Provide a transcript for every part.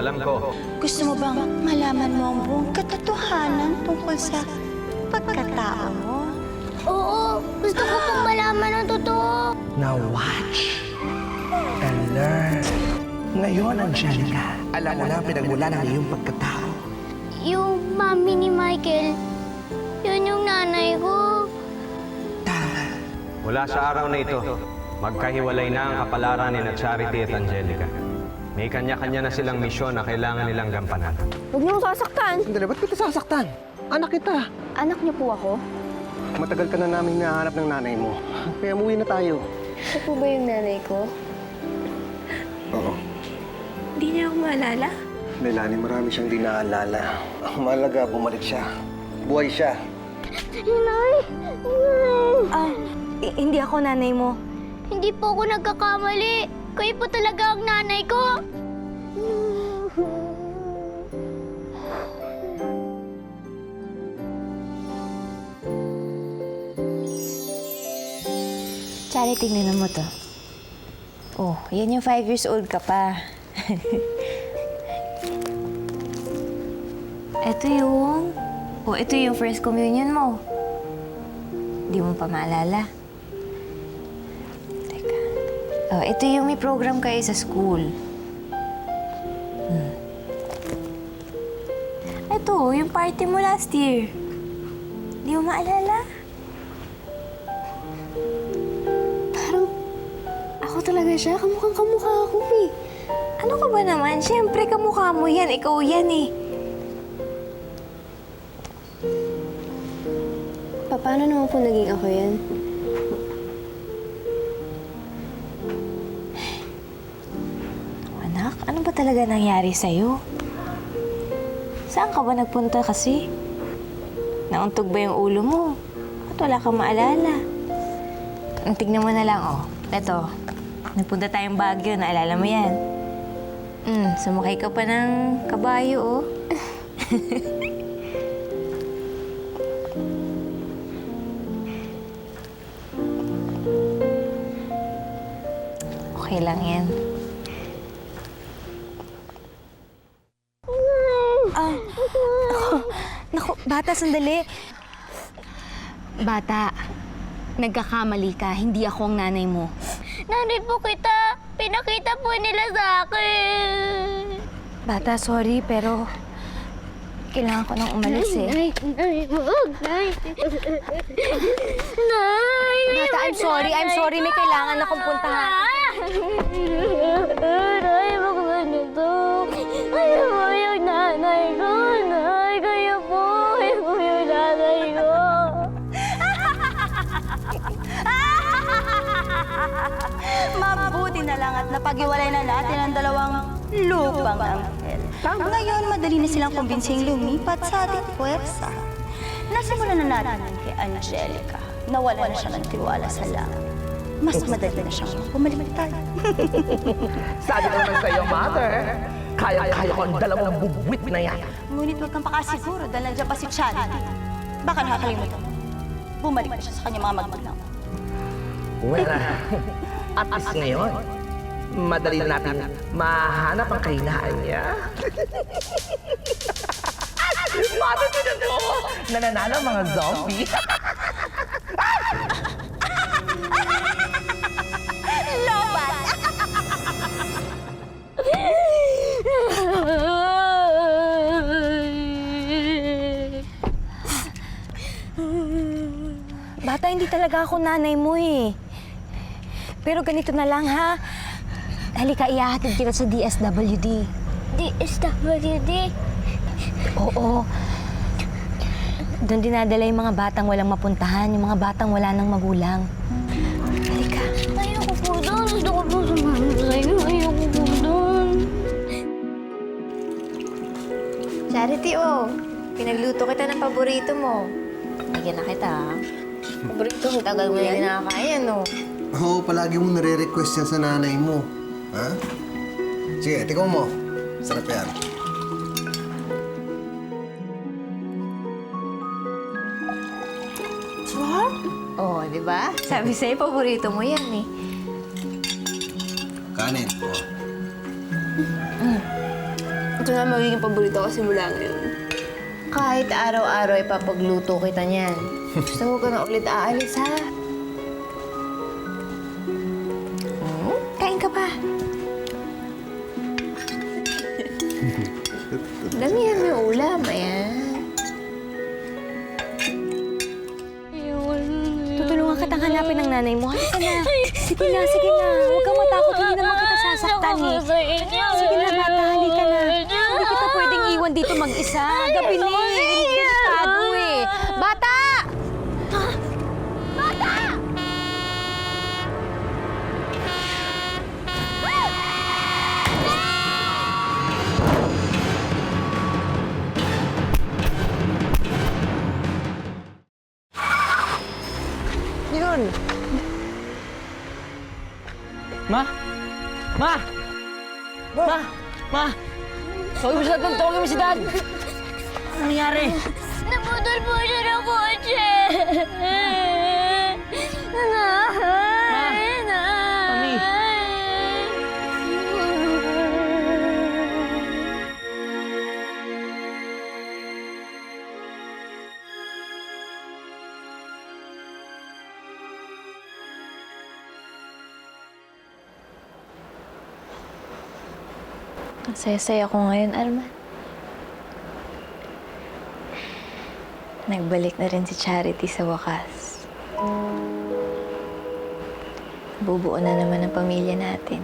Alam ko. Gusto mo bang malaman mo ang buong katotohanan tungkol sa pagkatao mo? Oo, gusto ko pong malaman ang totoo. Now watch and learn. Ngayon, Angelica, alam mo na ang pinagmula ng iyong pagkatao. Yung mami ni Michael, yun yung nanay ko. Tama. Mula sa araw na ito, magkahiwalay na ang kapalaran ni Charity at Angelica. May kanya-kanya na silang misyon na kailangan nilang gampanan. Huwag niyo sasaktan. Sandali, ba't kita sasaktan? Anak kita. Anak niyo po ako? Matagal ka na namin nahanap ng nanay mo. Kaya umuwi na tayo. Ito po ba yung nanay ko? Oo. Hindi niya ako maalala. Melanie, marami siyang di naalala. Ang mahalaga, bumalik siya. Buhay siya. Nay! Hindi ako nanay mo. Hindi po ako nagkakamali. Kayo po talaga ang nanay ko. Charity, tingnan mo to. Oh, yan yung 5 years old ka pa. Ito yung first communion mo. Di mo pa maalala. Teka. Oh, ito yung may program kayo sa school. Ito, yung party mo last year. Di mo maalala? Parang ako talaga siya. Kamukhang kamukha ako eh. Ano ka ba naman? Siyempre, kamukha mo yan. Ikaw yan eh. Paano naman po naging ako yan? Anak, ano ba talaga nangyari sa'yo? Saan ka ba nagpunta kasi? Nauntog ba yung ulo mo? At wala kang maalala? Ang tignan mo na lang, oh. Eto, nagpunta tayong Baguio, naalala mo yan? Sumakay ka pa ng kabayo, oh. Okay lang yan. Naku, bata, sandali. Bata, nagkakamali ka. Hindi ako ang nanay mo. Nanay po kita. Pinakita po nila sa akin. Bata, sorry, pero kailangan ko nang umalis eh. Nay, wag, Nay. Nay! Bata, I'm sorry. May kailangan akong puntahan. Nay, bakit nito? Kayo po yung nanay ko, Nay. Kayo po yung nanay ko. Mabuti na lang at napag-iwalay na natin ang dalawang lupang anghel. Ngayon, madali na silang kumbinsing lumipat sa ating puwersa. Nasimulan na natin kay Angelica. Nawala na siya ng tiwala sa langit. Mas madali na siyang bumalik tayo. Sabi ko naman sa'yo, Mother, kaya-kaya ko ang dalawang bugwit na yan. Ngunit huwag kang pakasiguro dahil nandiyan pa si Charity. Baka nakakalimutan mo. Bumalik na siya sa kanyang mga magulang. Well, at least ngayon, madali na natin mahanap ang kahinaan niya. Mother, tinan mo! Nananalo ang mga zombie. Lobat! Bata, hindi talaga ako nanay mo eh. Pero ganito na lang ha. Halika, ihahatid kita sa DSWD. DSWD? Oo. Doon dinadala yung mga batang walang mapuntahan, yung mga batang wala ng magulang. Halika. Ayoko po doon. Gusto ko po sumama sa'yo. Ayoko po doon. Charity, oh. Pinagluto kita ng paborito mo. Bigyan na kita, ha? Paborito ko. Tagal mo na nakakain, no? Oo, palagi mong nare-request yan sa nanay mo. Ha? Sige, tingnan mo. Sarap yan. What? Oh, di ba? Sabi sa'yo, paborito mo yan, eh. Kanin. Oh. Ito na magiging paborito ko simula ngayon. Kahit araw-araw ipapagluto kita niyan. Gusto mo ka na ulit aalis, ha? Kain ka pa. Damihan mo yung ulam, ayan. Tutulungan kitang hanapin ng nanay mo. Halika na. Sige na, sige na. Huwag kang matakot. Hindi naman kita sasaktan eh. Sige na, bata. Halika na. Hindi kita pwedeng iwan dito mag-isa. Gabi na eh. Delikado eh. Bata! Bata! Yun! Ma! Ma! Ma! Ma! Tawagin mo si Dad! Tawagin mo si Dad! Ano nangyari? Naputol po siya ng kotse! Mami! Ang saya-saya ko ngayon, Arman. Nagbalik na rin si Charity sa wakas. Bubuo na naman ang pamilya natin.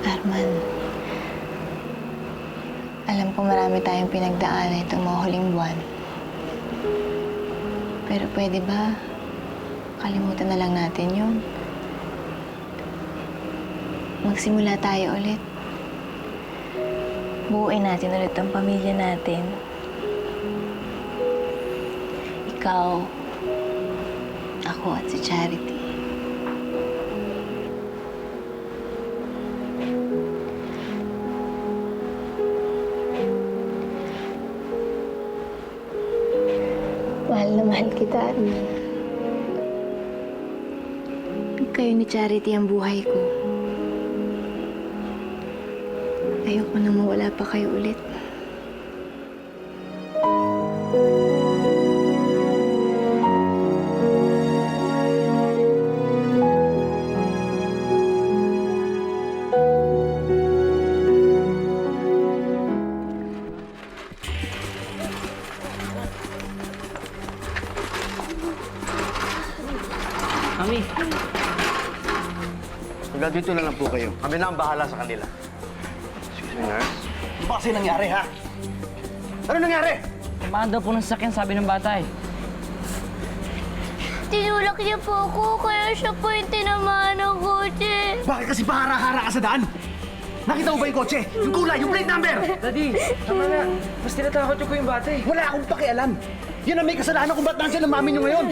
Arman, alam ko marami tayong pinagdaanan itong mga huling buwan. Pero pwede ba kalimutan na lang natin yun? Magsimula tayo ulit. Buuin natin ulit ang pamilya natin. Ikaw, ako at si Charity. Mahal na mahal kita, Arman. Kayo ni Charity ang buhay ko. Ayoko na mawala pa kayo ulit. Mami! Hanggang dito na lang po kayo. Kami na ang bahala sa kanila. Excuse me, nurse. Ano ba kasi nangyari, ha? Ano nangyari? Tamaan daw po ng sasakyan, sabi ng bata eh. Tinulak niya po ako, kaya siya po yung tinamaan ng kotse. Bakit kasi pahara-hara ka sa daan? Nakita mo ba yung kotse? Yung kulay, yung plate number! Daddy, tama na. Mas tinatakot ko yung bata eh. Wala akong pakialam. Yan ang may kasalanan kung ba't nandiyan ang mami niyo ngayon.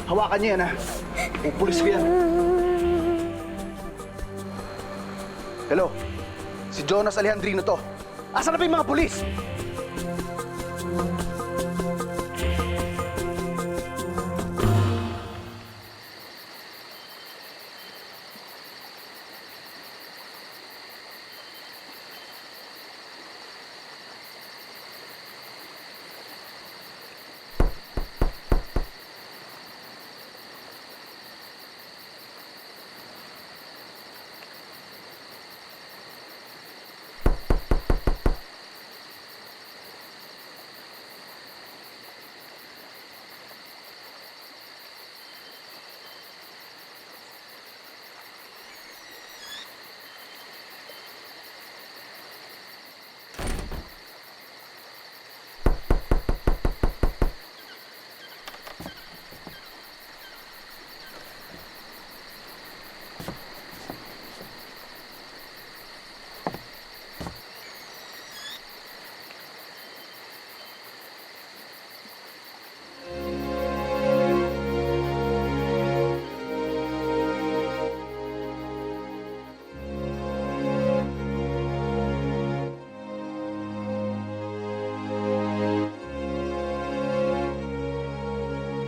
Hawakan niyo yan, ha? Pupulis ko yan. Hello? Si Jonas Alejandrino to. Asan na ba yung mga pulis?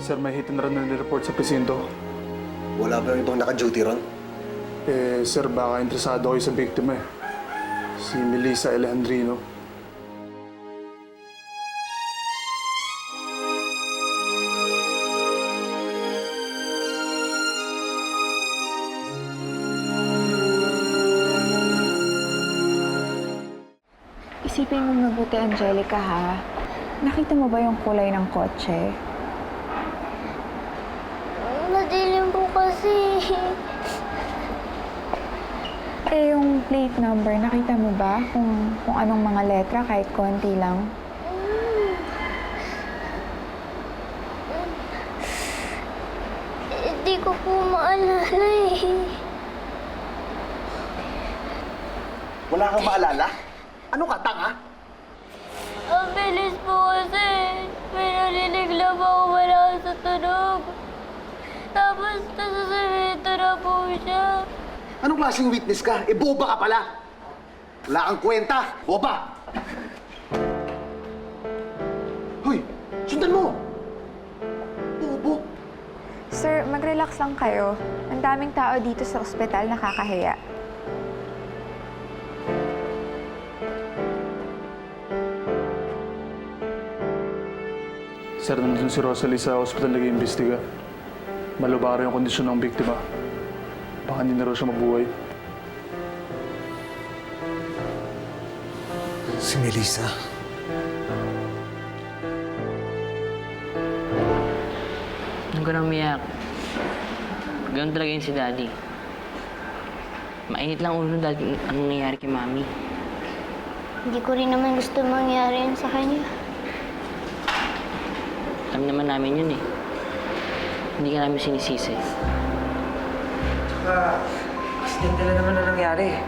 Sir, may hit and run na nireport sa presinto. Wala ba yung ibang naka-duty ron? Sir, baka interesado kayo sa biktima eh. Si Melissa Alejandrino. Isipin mo mabuti, Angelica, ha? Nakita mo ba yung kulay ng kotse? Madilim po kasi. Yung plate number, nakita mo ba kung anong mga letra kahit konti lang? Hindi ko po maalala eh. Wala kang maalala? Ano ka, tanga? Ang bilis po kasi. May narinig lang ako wala sa tunog. Tapos nasa semento na po siya. Anong klaseng witness ka? Boba ka pala! Wala kang kwenta! Boba! Hoy! Sundan mo! Bobo! Sir, mag-relax lang kayo. Ang daming tao dito sa ospital nakakahiya. Sir, nandun si Rosalie sa hospital nag-iimbestiga. Malubaro yung kondisyon ng biktima. Baka hindi na raw siya mabuhay. Si Melissa. Huwag ka nang umiyak. Ganun talaga yun si Daddy. Mainit lang ulo dahil anong nangyari kay Mami. Hindi ko rin naman gusto mangyari yun sa kanya. Alam naman namin yun eh. Hindi ka namin sinisisi. Tsaka, aksidente na naman na nangyari.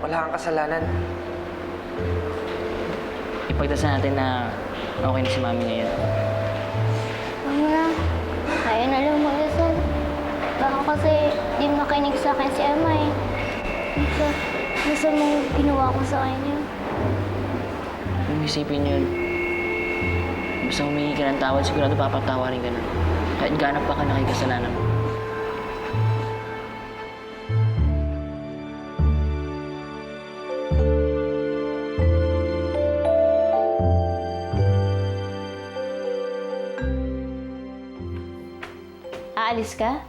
Wala kang kasalanan. Ipagdasal natin na okay na si Mami ngayon. Ano na? Kaya na lang mag-asal. Baka kasi di makinig sa akin si Emma eh. Masamang ginawa ko sa kanya. Huwag mo isipin yun. Basta humingi ka ng tawad, sigurado papatawarin ka na. Kahit ganap pa ka na kay kasalanan mo. Aalis ka?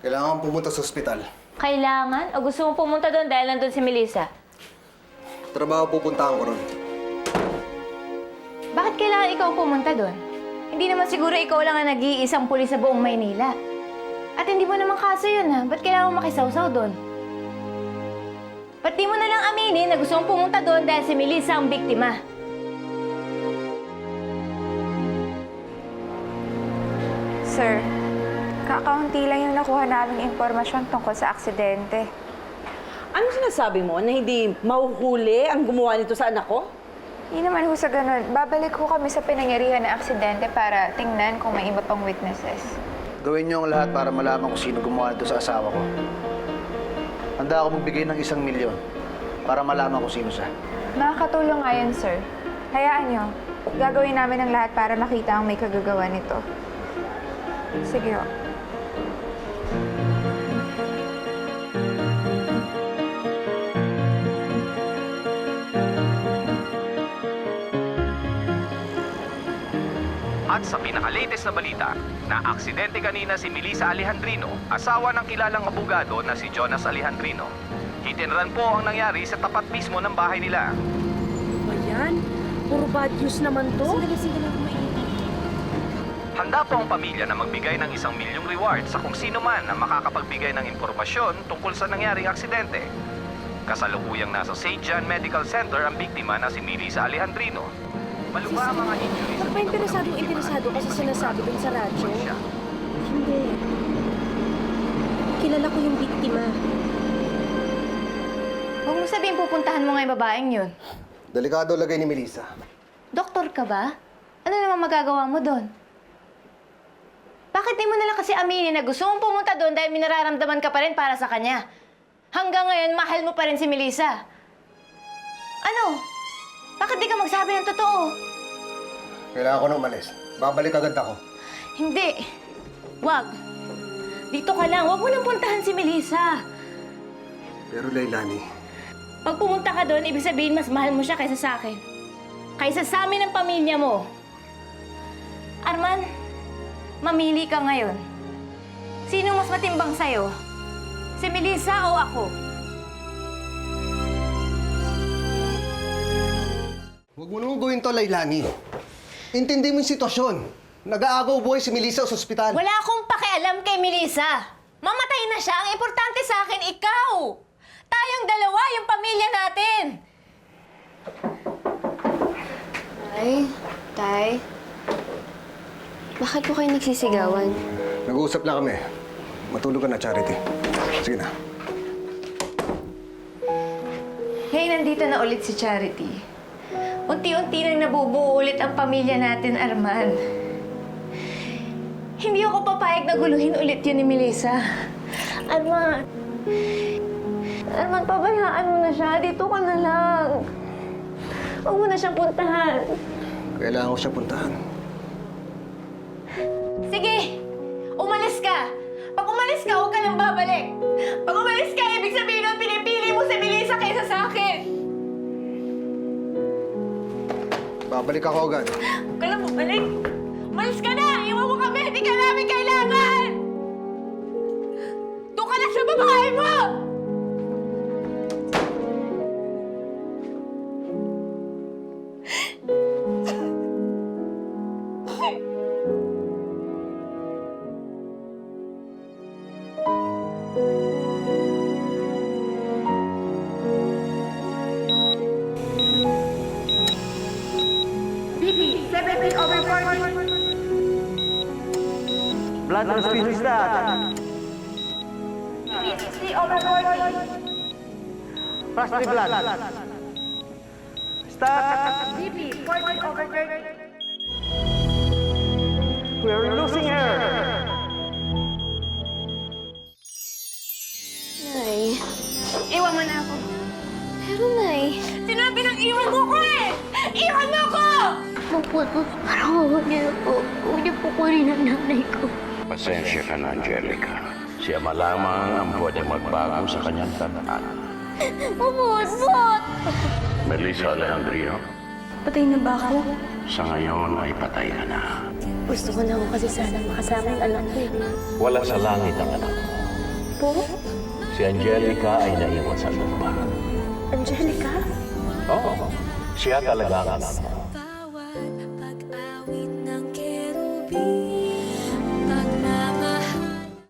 Kailangan pumunta sa ospital. Kailangan? O gusto mo pumunta doon dahil nandun si Melissa? Trabaho pupuntahan ko ron. Bakit kailangan ikaw pumunta doon? Hindi naman siguro ikaw lang ang nag-iisang pulis sa buong Maynila. At hindi mo naman kaso yun, ha? Ba't kailangan mo makisawsaw doon? Ba't di mo na lang aminin na gusto mong pumunta doon dahil si Melissa ang biktima? Sir, kakaunti lang yung nakuha naming impormasyon tungkol sa aksidente. Ano sinasabi mo? Na hindi mahuhuli ang gumawa nito sa anak ko? Hindi naman ho sa ganun. Babalik ho kami sa pinangyarihan ng aksidente para tingnan kung may iba pang witnesses. Gawin niyo ang lahat para malaman kung sino gumawa nito sa asawa ko. Handa ako magbigay ng 1 milyon para malaman kung sino siya. Makakatulong nga yan, sir. Hayaan nyo. Gagawin namin ang lahat para makita ang may kagagawa nito. Sige ho. At sa pinaka-latest na balita, na aksidente kanina si Melissa Alejandrino, asawa ng kilalang abogado na si Jonas Alejandrino. Hit and run po ang nangyari sa tapat mismo ng bahay nila. Ayan, puro bad news naman to. Handa po ang pamilya na magbigay ng 1 milyong reward sa kung sino man na makakapagbigay ng impormasyon tungkol sa nangyaring aksidente. Kasalukuyang nasa St. John Medical Center ang biktima na si Melissa Alejandrino. Malubha ang mga injuries. Ba't ba interesado kasi sinasabi dun sa radyo? Hindi. Kilala ko yung biktima. Huwag mo sabihin pupuntahan mo nga yung babaeng yun. Delikado lagay ni Melissa. Doktor ka ba? Ano naman magagawa mo doon? Bakit di mo na lang kasi aminin na gusto mong pumunta doon dahil minararamdaman ka pa rin para sa kanya? Hanggang ngayon, mahal mo pa rin si Melissa. Ano? Bakit di ka magsabi ng totoo? Kailangan ko na umalis. Babalik agad ako. Hindi. Wag. Dito ka lang. Wag mo nang puntahan si Melissa. Pero Leilani, Pag pumunta ka doon, ibig sabihin mas mahal mo siya kaysa sa akin. Kaysa sa amin ng pamilya mo. Arman, mamili ka ngayon. Sino mas matimbang sa'yo? Si Melissa o ako? huwag mo naman gawin to, Leilani. Intindi mo yung sitwasyon. Nag-aagaw buhay si Melissa sa ospital. Wala akong pakialam kay Melissa. Mamatay na siya. Ang importante sa akin, ikaw. Tayong dalawa, yung pamilya natin. Tay, bakit po kayo nagsisigawan? Nag-uusap lang kami. Matulog ka na, Charity. Sige na. Hey, nandito na ulit si Charity. Unti-unti nang nabubuo ulit ang pamilya natin, Arman. Hindi ako papayag na guluhin ulit yun ni Melissa. Arman, pabayaan mo na siya. Dito ka na lang. Huwag mo na siyang puntahan. Kailangan ko siya puntahan. Sige! Umalis ka! Pag umalis ka, huwag ka nang babalik. Pag umalis ka, ibig sabihin nun, pinipili mo si Melissa kaysa sa akin. Babalik ako agad. Huwag ka nang bumalik. Umalis ka na! Iwan mo kami! Hindi ka namin kailangan! Doon ka na sa babae mo! Blood and speed is that. Pass the blood. Stop. We are losing her. Nay, Iwan mo na ako. pero Nay, Sinabi ng iwan mo ko eh! Iwan mo ko! parang huwag niyo po. Huwag niyo po kunin ang nanay ko. Pasensya ka na, Angelica. Siya malamang ang pwedeng magbago sa kanyang tandaan. Pumusot! Melissa Alejandrino, Patay na ba ako? sa ngayon ay patay ka na. Gusto ko na kasi sana makasama yung anak ko. Wala sa langit ang anak mo. Po? Si Angelica ay naiwan sa lupa. Angelica? Oo, siya talaga ang anak mo.